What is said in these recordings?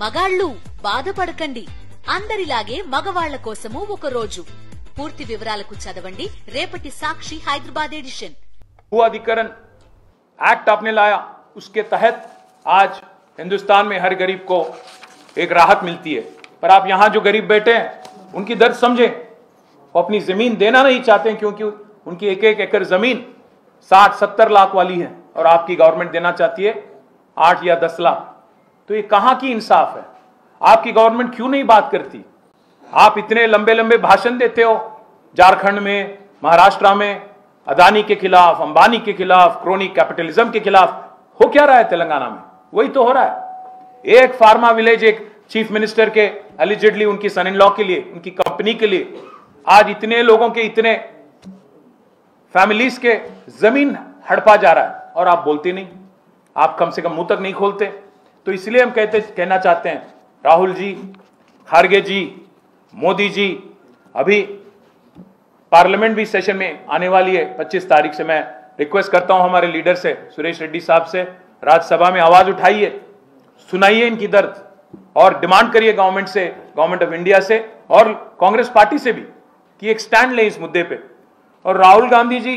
మగాళ్ళు బాధపడకండి, అందరిలాగే మగవాళ్ల కోసము ఒక రోజు. పూర్తి వివరాలకు చదవండి రేపటి సాక్షి హైదరాబాద్ ఎడిషన్. अधिकरण एक्ट आपने लाया, उसके तहत आज हिंदुस्तान में हर गरीब को एक राहत मिलती है। पर आप यहां जो गरीब बैठे हैं उनकी दर्द समझें। वो अपनी जमीन देना नहीं चाहते हैं क्योंकि उनकी एक एक एकड़ जमीन 60-70 लाख वाली है और आपकी गवर्नमेंट देना चाहती है 8 या 10 लाख। तो ये कहां की इंसाफ है? आपकी गवर्नमेंट क्यों नहीं बात करती? आप इतने लंबे लंबे भाषण देते हो, झारखंड में, महाराष्ट्र में अदानी के खिलाफ, अंबानी के खिलाफ, क्रोनी कैपिटलिज्म के खिलाफ। हो क्या रहा है तेलंगाना में? वही तो हो रहा है। एक फार्मा विलेज, एक चीफ मिनिस्टर के एलिजिडली उनकी सन इन लॉ के लिए, उनकी कंपनी के लिए आज इतने लोगों के, इतने फैमिलीज के जमीन हड़पा जा रहा है और आप बोलते नहीं, आप कम से कम मुंह तक नहीं खोलते। तो इसलिए हम कहना चाहते हैं, राहुल जी, खारगे जी, मोदी जी, अभी पार्लियामेंट भी सेशन में आने वाली है 25 तारीख से। मैं रिक्वेस्ट करता हूं हमारे लीडर से, सुरेश रेड्डी साहब से, राज्यसभा में आवाज उठाइए, सुनाइए इनकी दर्द और डिमांड करिए गवर्नमेंट से, गवर्नमेंट ऑफ इंडिया से और कांग्रेस पार्टी से भी कि एक स्टैंड लें इस मुद्दे पे। और राहुल गांधी जी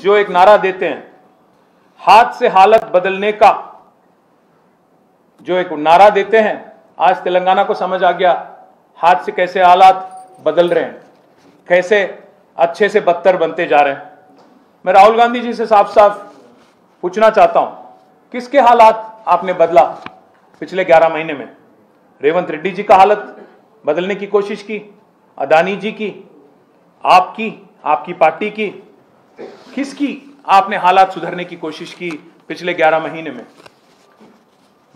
जो एक नारा देते हैं, हाथ से हालत बदलने का जो एक नारा देते हैं, आज तेलंगाना को समझ आ गया हाथ से कैसे हालात बदल रहे हैं, कैसे अच्छे से बदतर बनते जा रहे हैं। मैं राहुल गांधी जी से साफ साफ पूछना चाहता हूं, किसके हालात आपने बदला पिछले 11 महीने में? रेवंत रेड्डी जी का हालत बदलने की कोशिश की, अदानी जी की, आपकी पार्टी की, किसकी आपने हालात सुधरने की कोशिश की पिछले 11 महीने में?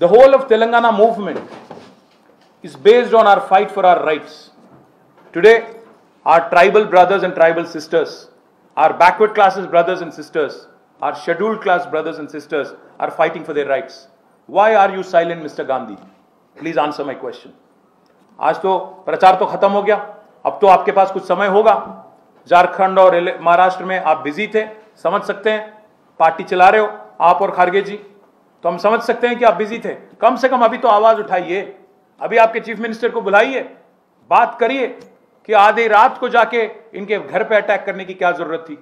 The whole of Telangana movement is based on our fight for our rights. Today, our tribal brothers and tribal sisters, our backward classes brothers and sisters, our scheduled class brothers and sisters are fighting for their rights. Why are you silent, Mr. Gandhi? Please answer my question. आज तो प्रचार तो खत्म हो गया, अब तो आपके पास कुछ समय होगा। झारखंड और महाराष्ट्र में आप बिजी थे, समझ सकते हैं, पार्टी चला रहे हो आप और खारगे जी, तो हम समझ सकते हैं कि आप बिजी थे। कम से कम अभी तो आवाज उठाइए, अभी आपके चीफ मिनिस्टर को बुलाइए, बात करिए कि आधी रात को जाके इनके घर पे अटैक करने की क्या जरूरत थी?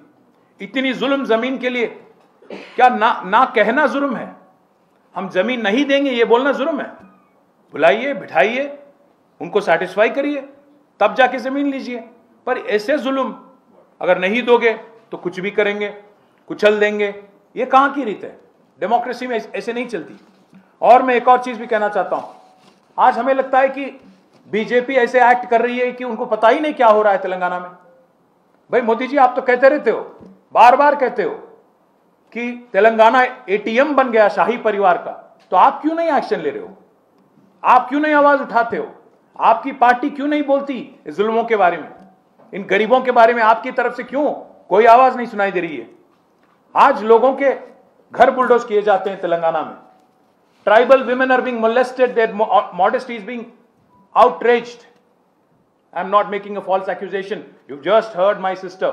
इतनी जुल्म जमीन के लिए क्या ना कहना जुर्म है? हम जमीन नहीं देंगे ये बोलना जुर्म है? बुलाइए, बिठाइए, उनको सेटिस्फाई करिए, तब जाके जमीन लीजिए। पर ऐसे जुल्म अगर नहीं दोगे तो कुछ भी करेंगे, कुचल देंगे, ये कहां की रीत है? डेमोक्रेसी में ऐसे नहीं चलती। और मैं एक और चीज भी कहना चाहता हूं, आज हमें लगता है कि बीजेपी ऐसे एक्ट कर रही है कि उनको पता ही नहीं क्या हो रहा है तेलंगाना में। भाई मोदी जी, आप तो कहते रहते हो, बार बार कहते हो कि तेलंगाना एटीएम बन गया शाही परिवार का, तो आप क्यों नहीं एक्शन ले रहे हो? आप क्यों नहीं आवाज उठाते हो? आपकी पार्टी क्यों नहीं बोलती इस जुल्मों के बारे में, इन गरीबों के बारे में? आपकी तरफ से क्यों कोई आवाज नहीं सुनाई दे रही है? आज लोगों के घर बुलडोज किए जाते हैं तेलंगाना में। Tribal women are being molested, their modesty is being outraged. I'm not making a false accusation. You've just heard my sister,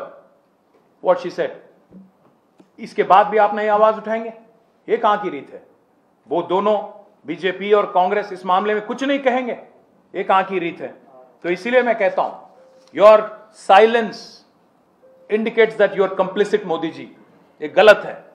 what she said. इसके बाद भी आप नहीं आवाज उठाएंगे? ये कहां की रीत है? वो दोनों बीजेपी और कांग्रेस इस मामले में कुछ नहीं कहेंगे, ये कहां की रीत है? तो इसीलिए मैं कहता हूं, your silence indicates that you are complicit Modi ji. ये गलत है।